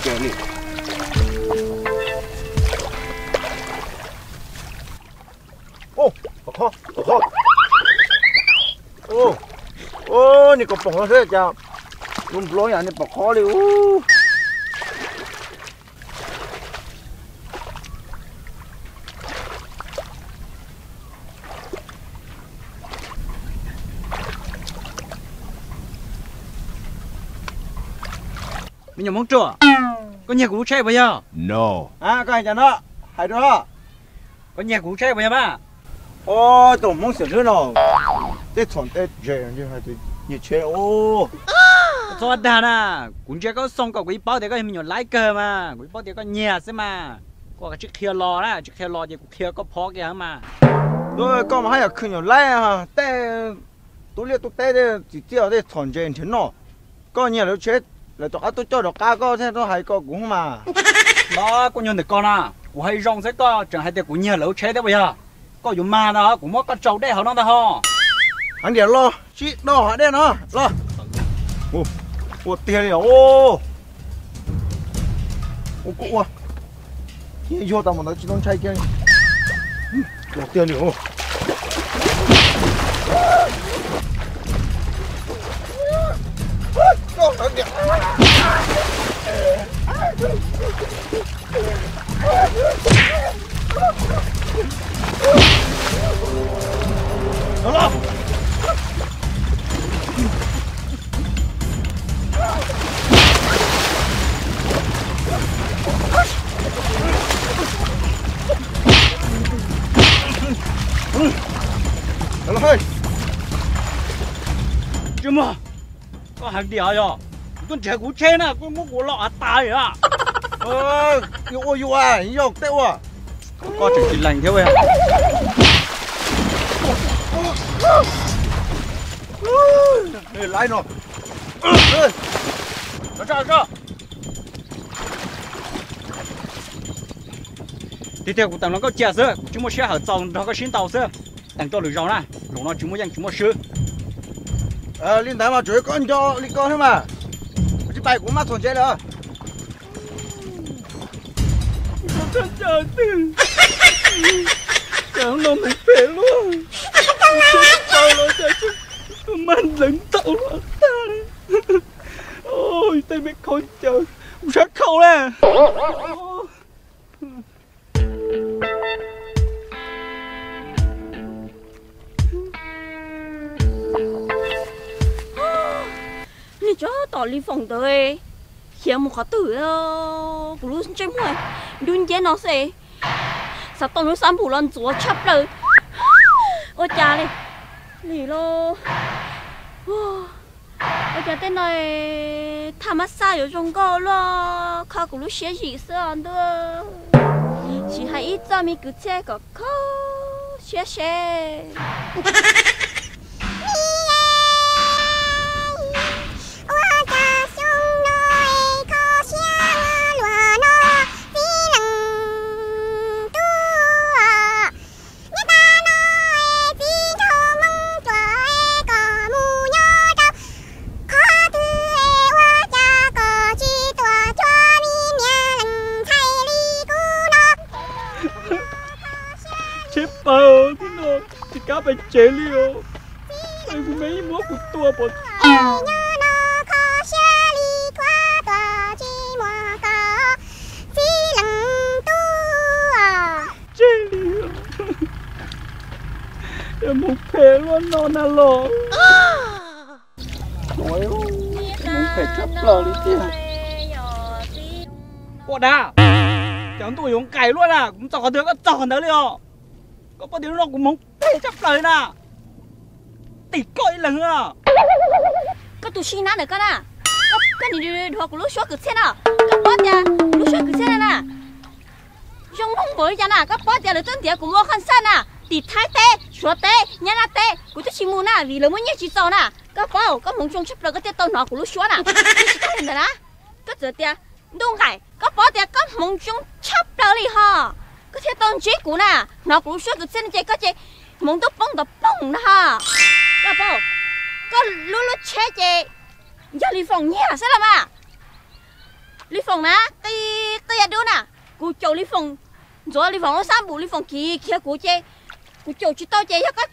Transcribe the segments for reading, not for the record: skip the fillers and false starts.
chơi đi. Ô, bọc kho. Ô,你个bọc kho thế chào. Luôn lối nhà này bọc kho đi. Mình nhầm mong chùa. Có nhà của chơi bây giờ? No. À, cái nhà nó. Hay đó. Có nhà của chơi bây giờ ba? Ô, tôi mong xem thế nào. Thế chọn thế chơi như hay như chơi ô. Cho đàn à, cũng chưa có xong có quý bao thì có mình nhổn lái cơ mà, quý bao thì có nhà xem mà. Có cái chiếc kia lò đó, chiếc kia lò thì cũng kia có phó kia mà. Rồi con mà hay là khơi nhổn lái à, té tôi liệt tôi té đấy chỉ tiêu đấy chọn chơi thế nào. Có nhà nó chết là tôi cho được cá có thế nó hay có cũng mà. Đó, con nhổn được con à, cũng hay rong sẽ có, chẳng hay thì cũng nhà lẩu chế đấy bây giờ. Có dùng mà đó, cũng mất con trâu đấy hả nó ta ho. Anh để lo, chị đỏ hả đây nó, lo. Ô, tiền đi ô cụ à, vô tao mà nó chỉ don't chạy kia, tiền đi ô. Đó. Hello, hey. Chứ mà, có hàng đĩa rồi. Con trẻ cú trên à, con muốn của lọ tài à. Yêu à, yêu teo à. Có chỉ chỉ lành thế vậy à. Lái nó. Cho. Tiếp theo của tao nó có chè sữa, chúng mua xe hở dòng nó có xin tàu sữa. Tặng cho lưỡi rau này, rồi nó chúng mua dành chúng mua sữa. Linh thái mà chuối con cho linh con thôi mà. Chứ bài cũng mắc thằng chơi nữa. Con chờ từ. Cháu nó mình phê luôn. Tao nó chạy chứ. Mình lửng tao luôn ta. Ôi, tay mẹ con chờ. Sát khâu nè.你这道理放对，嫌我好对哦，不如真会，论件那些，啥东西三不乱做差不了，我家里，嚟咯，我家在那他妈啥有中高咯，靠咕噜写几声的，只还一张米个这个靠，谢谢。Cá phải chế liêu. Anh cũng mấy múa của tua bột. Chế liêu. Em một phê luôn non à lò. Nói không phải chấp lời đi kia. Ủa đà. Chẳng tôi uống cày luôn à. Cũng chẳng có đứa có tròn đó liêu. Có bao tiếng nó cũng muốn phê chấp lời nè. Tỉ coi lần à. Có tụi xin nát được con à. Có nhìn được của lúc xóa cực xe nào. Có bó nhà lúc xóa cực xe này nè. Trong không bởi ra nè. Có bó nhà được chân tiệt của mua khăn xa nè. Tỉ thái tê, xóa tê, nhá nà tê. Của tôi xin mua nè. Vì là muốn nhé chị giàu nè. Có bó có muốn chung chấp lời có tiết tao nó của lúc xóa nè. Có chị ta hình nè. Có giờ tiệt đúng hải. Có bó tiệt có muốn chung chấp lời đi hả. Có thể tôn chế của nè. Nó của lúc xóa cực xe này có chị. Muốn tôi bông nè hả. Có bó có lúc lúc chế chị. Giờ đi phòng nhà sẽ làm à. Lý Phong nè, cái đứa nè, cô chầu Lý Phong, rồi Lý Phong nó sám bù Lý Phong kia của chơi, cô chầu chỉ tao chơi cái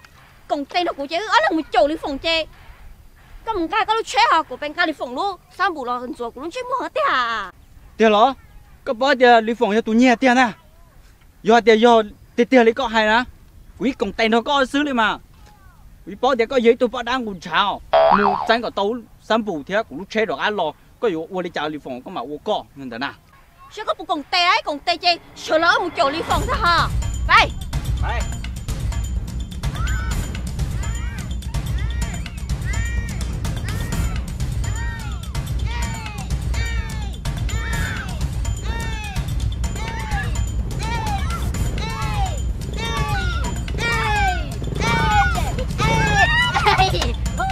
còn tên nó của chơi, ở là một chầu Lý Phong chơi, cái mình cái lúc chơi hả, của bên cái Lý Phong luôn, sám bù là rồi của lúc chơi mua hết à. Tiền lo, cái bao giờ Lý Phong cho tụi nhẹ tiền nè, do tiền lấy có hay nè, quý còn tên nó có xứ đi mà, quý bao giờ có giấy tôi bao đang còn chào, mua tránh có tấu sám bù thế của lúc chơi được ăn lo. Có dù tôi đi chào Lý Phong có mà tôi có nên thế nào sao có một còn tê ấy còn tê chơi sợ lỡ một chỗ Lý Phong thôi hả đây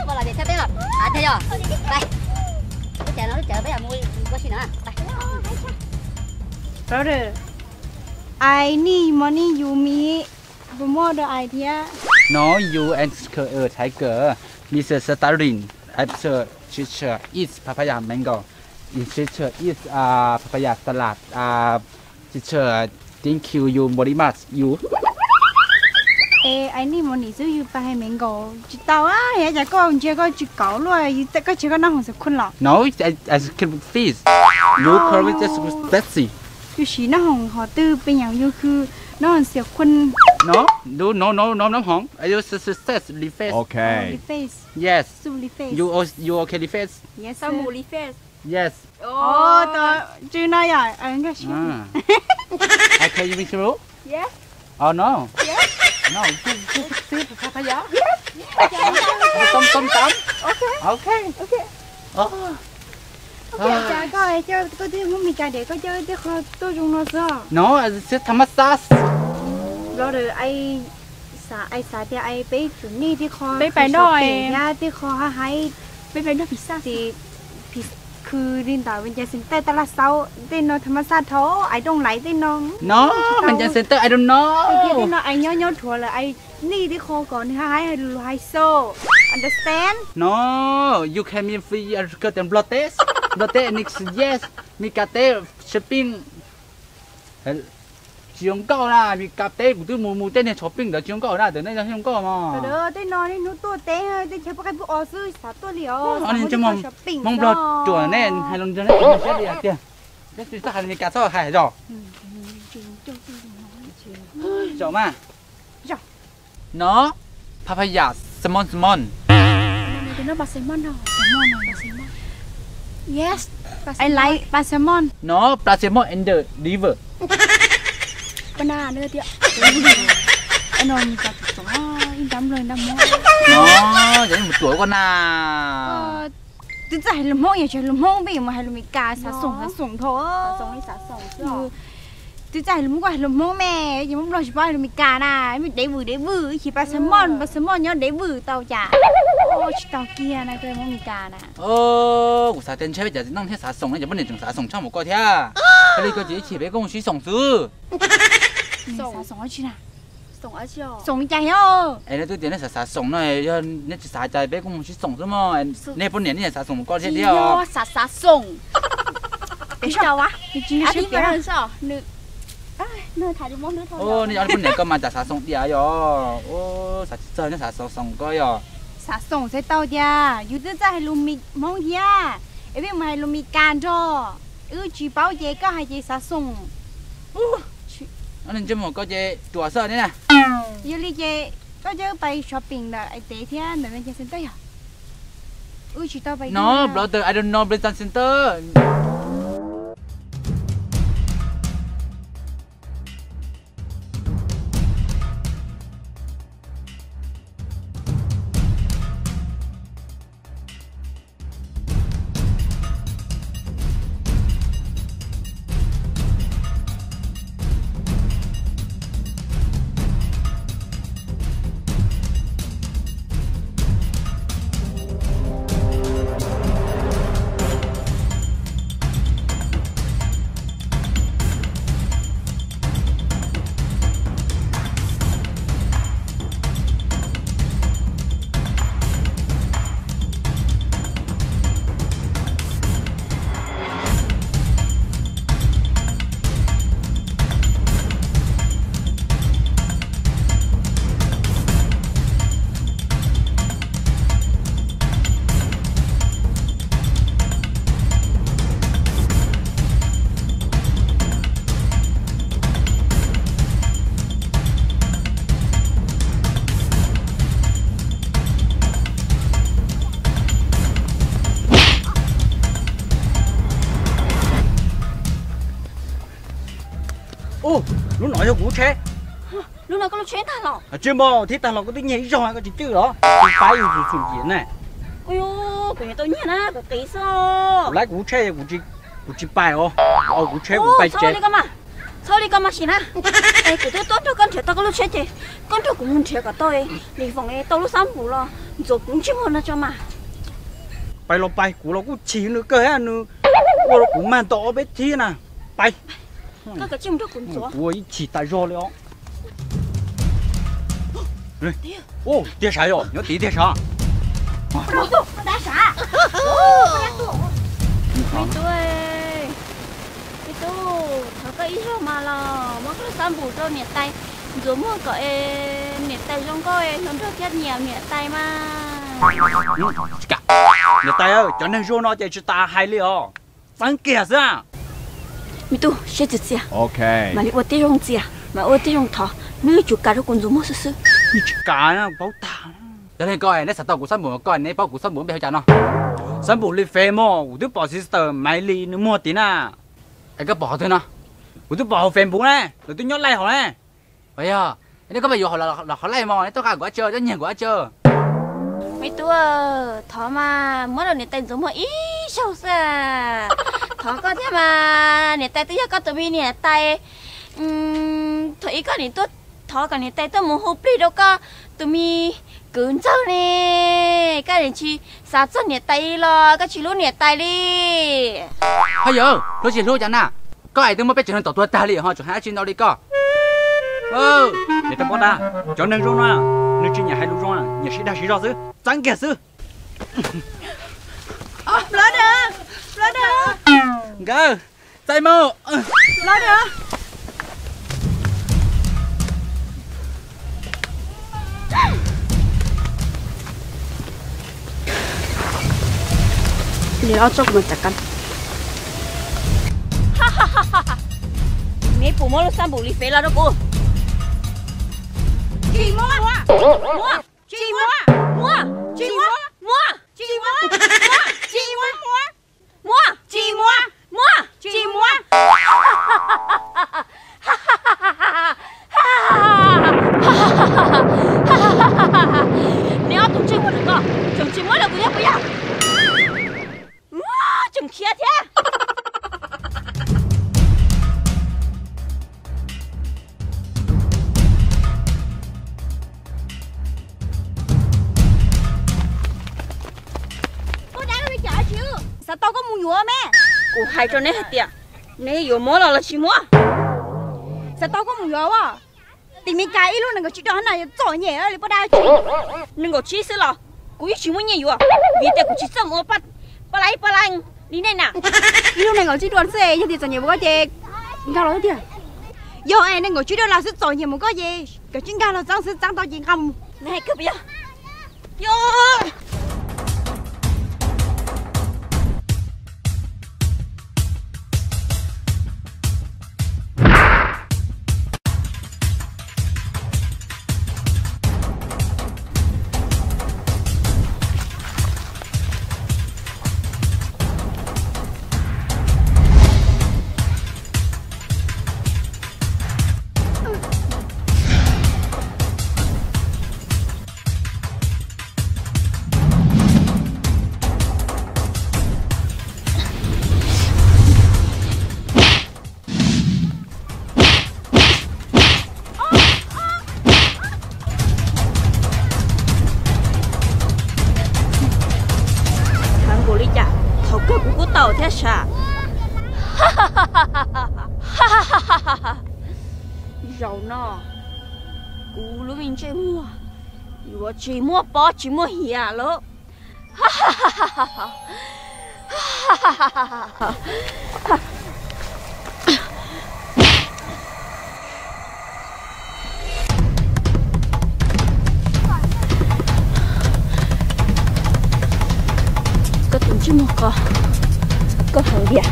bao là để theo thế rồi thấy chưa đây nó chờ bây giờ mua có gì nữa đây brother I need money you me for more the idea No, you and Tiger. Mr. Starling, after teacher is papaya mango. In teacher is papaya salad. Teacher, thank you very much. You. I need money so you buy mango chỉ tao á hiện giờ con chưa có chỉ cẩu luôn tất cả chỉ có năm hàng khôn lọ No, I can fish. You probably just Betsy. you chỉ nó hàng họ tư bên nhà youคือnó hàng xiao khôn No, no, hong. I just success the face. Okay. face Yes. super face You okay the face? yes sao mù Lý Phê Yes. tao chưa nói à anh cái Okay, you make sure? yes Oh no. Yes. No, you see papaya? Yes. Tom. Okay. Oh. cha coi cho có tí muốn mình cha để có chơi tí khó tôi dùng nó sao No, I said Tamasas. rồi ai xả thì ai bé chuẩn ni tí khó bé phải nói nha tí khó hay bé phải nói vì sao thìคือดินตาเป็นใจสินแต่ตลาดเซาเต้นนธรรมชาติท้อไอ้ต้องไหลเต้นน้อง No, Manjan Center, I don't ไอ้ที่ know. น้องไอ้ย่อถั่วเลยไอ้นี่ที่คอก่อนที่ให้ดูไฮโซ understand No, you can be free cut and blood test. Blood test next yes. Mi cate shopping. Chiong cao là mi cate cũng từ mù tên này shopping đó chiong cao là từ đây là chiong cao mà. đó ต้นนอนนี่นู้ตัวเต้เต้นเฉพาะแค่พวกออซื้อสาตัวเดียว Anh cho mong blood chùa này hay luôn cho nó chết đi à tiền. Cái gì sao mi cate sao hay rồi. Chó mà. Nó papaya small. nó bà salmon đâu salmon yes I like ปลาแซลมอน No, plasma in the river. banana nữa tiạ anh nói như vậy chúng in đám rồi đám món Nó giống như một tuổi con nào. tức là hay làm món gì chơi làm món bây giờ mà hay làm mì cà xả sủng thôi sống đi xả sống chứ tức là hay làm món mẹ nhưng mà lo chỉ làm mì cà nè mình để vử chỉ pha salmon nhớ để vử tàu chả chỉ tàu kia này tôi món mì cà nè Của xã tên chơi bây giờ năng thế xã sống này giờ vấn đề chúng xã sống trong một coi thế à. Cái này có chỉ bé công sĩ sống sư. sống ở chi nè sống ở chưa sống chạy không Ấy là tôi tiền là xã sống này nên chỉ xã chạy bé công sĩ sống thôi mà. Nên bốn年này xã sống một coi thế đi à. xả sống để sao á thì chỉ à là thì phải làm sao nữ nơi thải được món nữa thôi Ô, nên anh bốn年cơ mà xã sống đi à yo. Ô, xã chơi nó xã sống coi yo. xả sủng sẽ tàu nha dù tức là hay làm mì món gì à em biết mà hay làm mì cà cho chỉ bảo gì có hay gì xả sủng Anh nên chơi một coi chơi đùa sợ đấy nè. dù đi chơi có chơi bay shopping là ai tế thế nữa bên trên center à chỉ tao bay No, brother, I don't know Blanchard Center. ô lúc nói cho cú chế lúc nào có lúc chuyến thằng lọ chưa mò thì thằng nó có tiếng nhảy rồi có chỉ chưa đó thì phải dùng sụn diễn này ôi ô của nhà tôi nhìn á có tí sao lại cú chế cú chỉ bài ô cú chế cú bài chế sao đi con mà xin á cái tôi tốt cho con trẻ tao có lúc chế thì con tôi cũng muốn trẻ cả tôi đi phòng ấy tôi lúc sáng ngủ lo rồi cũng chim hơn nó cho mà bài lo bài cú lo cú chỉ nữa cơ á nữa cú lo cú mang to bé tí nè bài cái chim đó cũng gió cú ấy chỉ tại do了ô tiếc啥哟你要tiế啥đá xả mấy tôi thằng cái ý rồi mà là mất cái sản phụ cho nhiệt tay rồi mua cái nhiệt tay trong coi nó rất chết nhiều nhiệt tay mà nhiệt tay ơi cho nên rồi nó chỉ ta hay liệu sáng kia ra mấy tôi sẽ chết gì ok mà đi ô tiêu rong gì mà ô tiêu rong thọ nếu chủ cả nó còn dùng mua sữa你去干啊，包大。cho nên coi nó sạch tàu của sân bùn coi nó bao của sân bùn bây giờ nó sân bùn đi phê mò, tôi được bỏ sister máy li nó mua tí nè. anh cứ bỏ thôi nó Tôi được bỏ phê bùn này, rồi tôi nhốt lại họ này. bây giờ nó có bây giờ họ là họ lại mò nó tôi cả quá chơi cho nhiều quá chơi mấy tôi thọ mà mất rồi nhiệt tay dùng mua ít sao sao thọ có thế mà nhiệt tay tôi có tụi mình nhiệt tay thôi có nhiệt tốt thọ cả nhiệt tay tôi muốn hộp đi đâu có tụi mình cứng chân nè cái này chi sao chân nhiệt tay lo cái chỉ lúc nhiệt tay đi bây giờ nó chỉ lôi chẳng nè có ai tôi mới biết chuyện tàu tôi ta liền họ chụp hai chuyện đâu đi co để tôi bỏ ta, cho nên rồi nè, nếu chỉ nhà hai lúc rồi, nhà sĩ đã sĩ rồi chứ, chẳng kẹt chứ. Brother. Gơ, tay mơ. Brother. để nó cho mình chặt cắn mấy phụ mua lúc sang bù lì phế là đâu cô Chị mua. mua Chị mua. mua Chị mua. mua Chị mua. Chị mua. mua Chị mua. mua Chị mua.你要懂这我这个，整寂寞了不要不要，哇，整天天。Cô đang đi chợ chứ? Sao tao có mua nhựa mẹ? Cô hai cho nên hết tiền, nên有摸了寂寞。 Sao tao có mua nhựa à? Thì mình cái luôn là cái chuyện đó này giỏi nhẹ rồi bắt đầu chứ. 那个其实了，故意请问你有，为的故意怎么把来，你那哪？ Lúc này ngồi chỉ đoán xe nhưng thì giỏi nhẹ một cái gì? Sao nói thế? Giờ em nên ngồi chỉ đoán là sẽ giỏi nhẹ một cái gì? Cái chuyện cao là sáng sẽ sáng tao chuyện không? này cứ bây giờ, yo. tàu thế sao? Rồi nó, cú lúc mình chơi mua, vừa chỉ mua bó chỉ mua hìa lỡ. Có từng chỉ mua có hàng bia,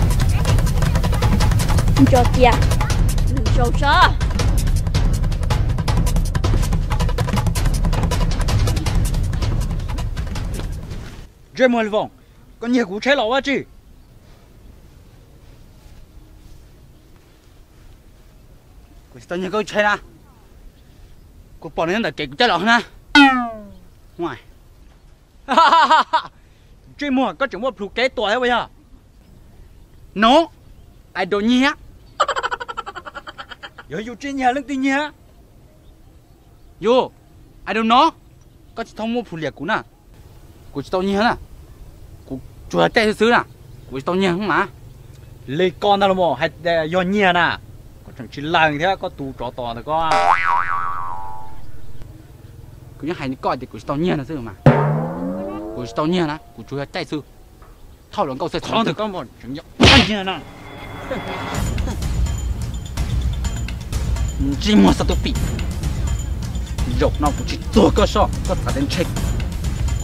cho kia, cho sao? Rơi mồi vòng, con nhiều cú cháy lỏ quá chứ. tao nhớ có chơi na cô bỏ nên là kể chơi lỏng na ngoài chơi mua có chúng một phụ kế tuổi bây giờ nó ai đồ nhé giờ dù chơi nhà lên tin nhé dù ai đâu nó có chỉ thông mua phụ liệt của nè của tao nhé nè của chùa chạy xứ nè của tao nhé không mà lấy con nào mà hay do nhé nè có chẳng chỉ lần thế có tù trò tò được có cứ như hay coi thì của tao nhé là xứ mà của tao nhé nè của chùa chạy xứ thao luận câu sẽ thắng được con một chứng nhận nhé nè chỉ mua sao tôi bị dọc nào cũng chỉตัวก็ชอบก็ตัดเป็นเช็ค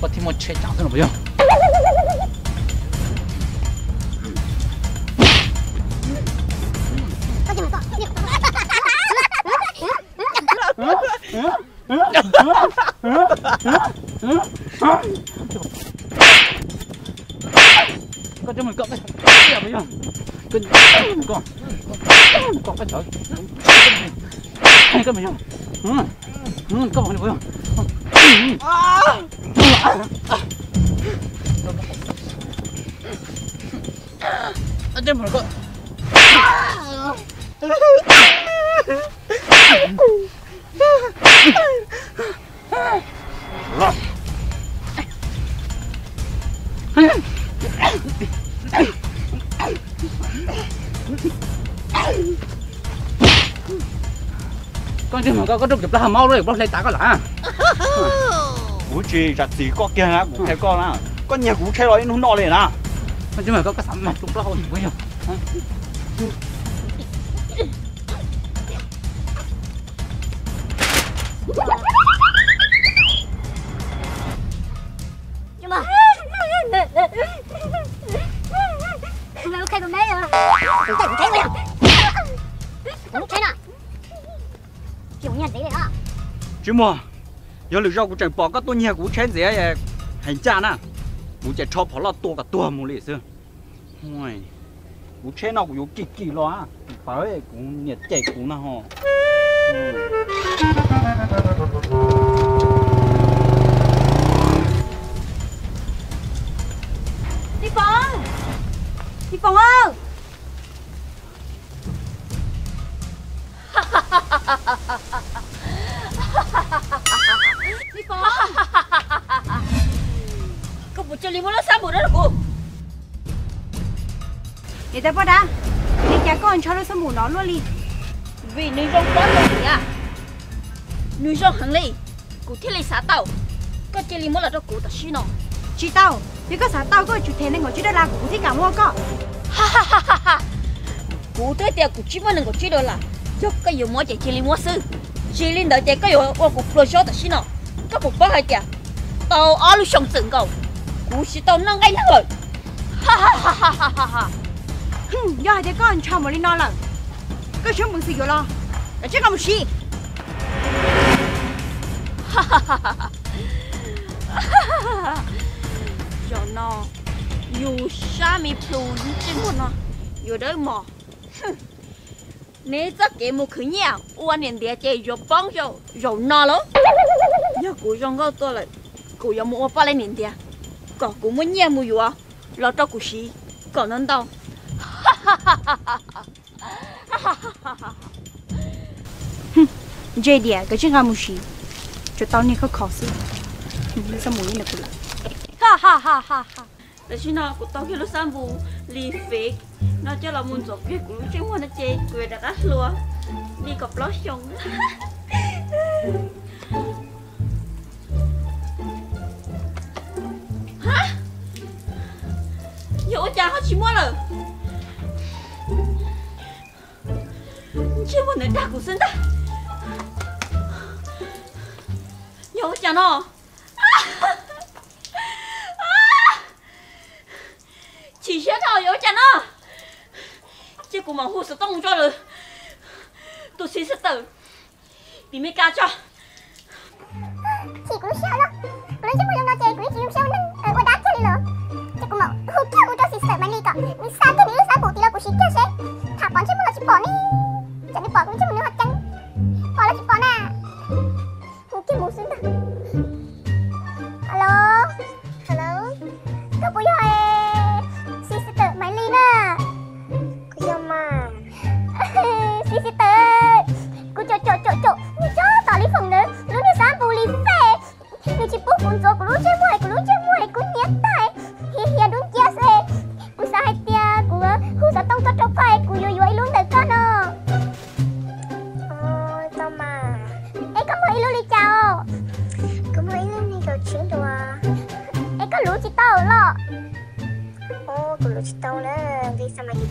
ก็ที่มันเช็คจังสนุกไปยังก็จะมันก็ไปอย่าไปยังก็ก็ไปเถอะก็ไปยังก็บอกนี่ไปยังอันนี้มันก็con chim mà có trục chụp ra mau rồi, bóc lấy tá có lạ. Cú chi chặt gì có kia á, cú thấy con á, con nhà cú thấy rồi nó nọ liền á. Con chim mà có sắm mặt trục ra hồi bây giờ. Nhưng mà mày ok con đấy à? Con thấy mày à? Con thấy nào? Kiểu nhận đấy à? Chứ mà giờ lựa rau của chẳng bỏ các tôi nhà của chén gì ấy hành cha nè, của chạy cho bỏ là tua một lì xưa. Ôi, của chén nào cũng kỳ kỳ lo á, phải cũng nhiệt chạy cũng nào ho. Đi Phong ơi! Đi Phong! Cô bụi chơi limo nó sao bụi đó là cô? Để ta bắt đã. Để cha con cho nó sao mù nó luôn đi. Vì nuôi rong quá rồi nhỉ? Nuôi rong hàng ly, cô thiết lấy xá tàu. Có chơi limo là cho cô ta xí nó. Chị tao, nếu có xả tao có chủ thể nên ngồi chơi đó là cũng thích cả mua có. Cô tới tiền cô chỉ muốn đừng có chơi đó là cho cái yêu mua chạy chơi limo sư. Chơi lên đợi chạy cái yêu cô pro shot ta xí nó. Các cô bắt hai tiền. Tao ở lúc sống từng cầu. Cô chỉ tao năng ngay rồi. Do hai đứa con cho một ly no lần. Có chuyện mừng gì rồi lo. Để chắc không gì. Giờ nó dù sao mi plu như trên một nó dù đấy mà nếu chắc cái một khứ nhà uan liền địa chơi rồi bóng rồi nó lắm nhớ cụ trong cái tôi lại cụ có một bao lên liền địa còn cụ muốn nhà mua gì à lo cho cụ xí còn nên đâu Dễ địa cái chuyện không gì cho tao này có khó xử như sao muốn như này cũng là ha để xin nó của tao kia lúc sáng vụ lì phết nó cho là muốn dọc kia của chứ mà nó chơi cười đã đắt luôn đi cọp lót xong hả dỗ cha hết chỉ mua rồi chứ mà nó đã của sinh ta dỗ cha nó chỉ sẽ thôi dỗ cha nó chứ cũng mà hụt sự tông cho rồi tôi xin sẽ tử vì mấy ca cho chị cũng sợ lắm lấy chứ mà nó chơi cũng chịu sợ lắm ở qua đá chơi rồi chứ cũng mà hụt theo của tôi xin sợ mà đi cả mình xa cái nữa xa bộ thì là của chị kia sẽ thả bọn chứ mà chị bỏ đi chẳng đi bỏ cũng chứ mà nữa hoạt chăng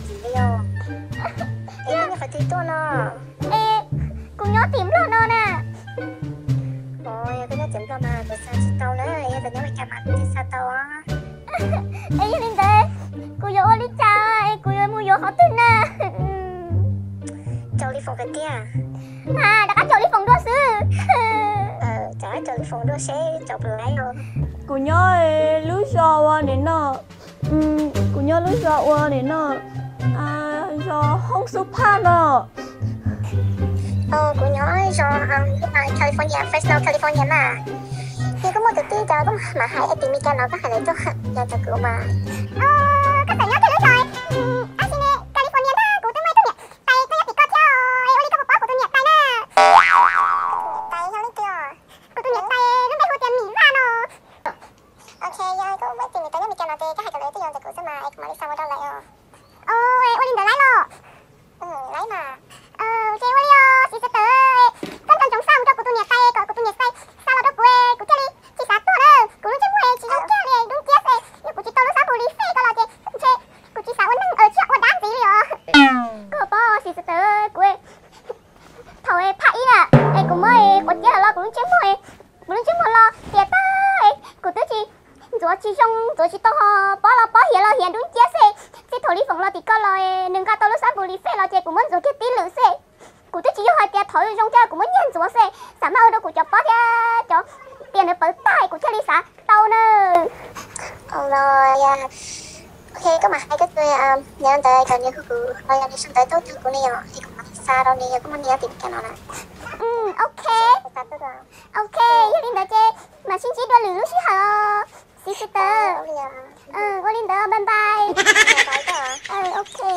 chị đi vô. Em cũng phải tìm tôi nè. Ê, cô nhớ tìm rồi nó nè. Ôi, cô nhớ tìm rồi mà, tôi sao chị tao nữa, em phải nhớ phải chạm mặt chị sao tao á. Ê, gia đình tê, cô nhớ đi chào, cô nhớ mua vô khó tin nè. Châu đi phòng cái kia. À, đã có châu đi phòng đua sư. Trời châu đi phòng đua sẽ chọc lại rồi. Cô nhớ lúc sau này nọ. Cô nhớ lúc sau này nọ. Do không số pan nọ. Cô nhớ do California, Fresno, California mà. Thì có một tự ti đó mà hai em tìm Mika nó có hai lấy cho nhà cho cửa mà. Các bạn nhớ thì đúng rồi. Anh xin California đó, của tôi mới tốt nghiệp. Tay tôi nhớ bị co theo, ôi đi có một bó của tôi nghiệp tay nè. Tay sao lên kia? Của tôi nghiệp tay lúc đấy hô tiền mỉ ra nó. Ok, giờ cô mới tìm Mika nhớ Mika nó thì các hai cậu lấy tôi cho cửa mà em cũng mới đi sang vào đâu lại rồi. Ôi, Olin đã lái rồi. Lái mà. Chị Olio, chị sẽ tới. Con trong sao cho của tôi nghiệp tay, của tôi nghiệp tay. Sao mà đó của chơi đi. Chị sát tôi đó. Của nó chơi mùi, chị giống kia liền, đúng kia xe. Nhưng của chị tôi nó sao bù đi phê có là chị. Của chị sao vẫn ở trước ở đám gì rồi. Cô bó, chị sẽ tới của em. Thầu em phải nè. Em cũng mới, của chị là lo của nó chơi mùi. Của nó chơi mùi lo. Tiệt tới. Của tôi chị. Rồi chị tôi bó hiện đúng kia xe. Chị thổi đi phòng lo thì có lo nâng cao tôi nó sao bù đi phê lo chị cũng muốn rồi kia tí lửa xe. Của tôi chỉ cho hai tiền thổi trong kia cũng muốn nhận rồi xe. Sao mà đâu của cho bó cho tiền ở bờ tay của chơi đi xã tao nữa. Rồi ok có mà hai cái tôi nhớ tới còn như cứ rồi đi sang tới tốt của này rồi thì cũng xa đâu này cũng muốn nhớ tìm cái nó nè. Ok. Ok, yêu đi đợi chị. Mà xin chị đưa lửa xí hả? Sister. Có đi đợi bye bye. Bye bye. Ok.